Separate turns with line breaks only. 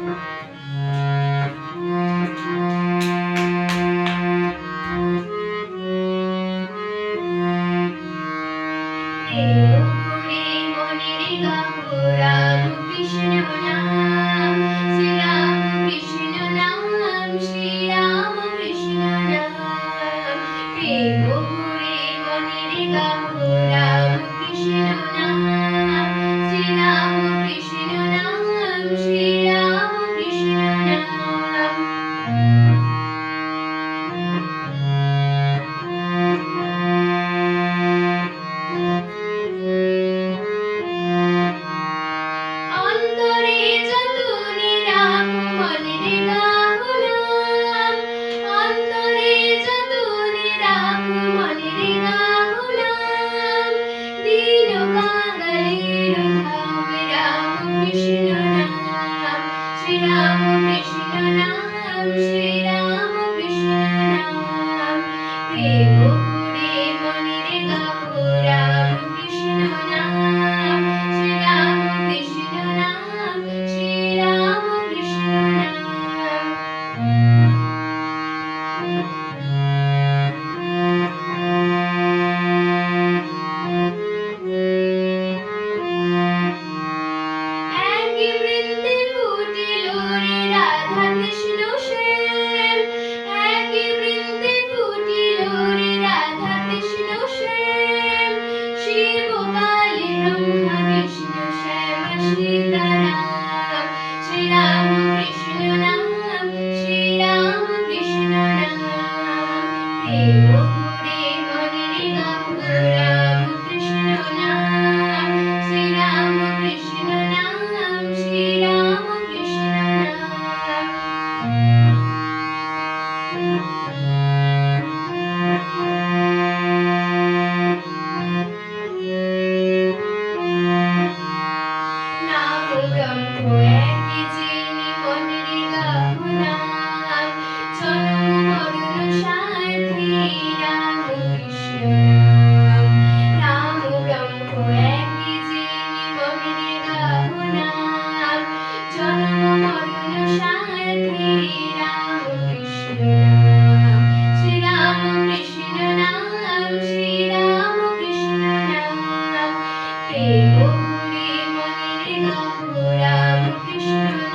গোকুলে মনের গাহ রাম কৃষ্ণ নাম, শ্রী রাম কৃষ্ণ নাম, শ্রী রাম কৃষ্ণ নাম। গোকুলে মনের গাহ রাম কৃষ্ণ নাম, শ্রী রাম কৃষ্ণ নাম, শ্রী রাম কৃষ্ণ নাম। অন্তরে যতনে রাম মনে গাহ নাম, অন্তরে যতনে রাম মনে গাহ নাম। দীন কাঙালের ধাম রাম কৃষ্ণ নাম, শ্রী রাম কৃষ্ণ নাম, শ্রী রাম কৃষ্ণ নাম। গোকুলে মনের গাহ রাম কৃষ্ণ নাম, শ্রী রাম কৃষ্ণ নাম, শ্রী রাম কৃষ্ণ নাম। একই বৃন্দে ফুটিল রে রাধা কৃষ্ণ শ্যাম, একই বৃন্দে ফুটিল রে রাধা কৃষ্ণ শ্যাম। শিব কালী ব্রহ্মা বিষ্ণু শ্যাম সীতারাম, শ্রী রাম কৃষ্ণ নাম, শ্রী রাম কৃষ্ণ নাম। গোকুলে মনের গাহ রাম কৃষ্ণ নাম, শ্রী রাম কৃষ্ণ নাম, শ্রী রাম কৃষ্ণ নাম। নাম ব্রহ্ম একই যিনি মনের গাহ নাম, জন্ম মরণ সাথী রাম কৃষ্ণ নাম। নাম ব্রহ্ম একই যিনি মনের গাহ নাম, জন্ম মরণ সাথী রাম কৃষ্ণ নাম। শ্রী রাম কৃষ্ণ নাম, শ্রী রাম কৃষ্ণ নাম। গোকুলে মনের গাহ রাম কৃষ্ণ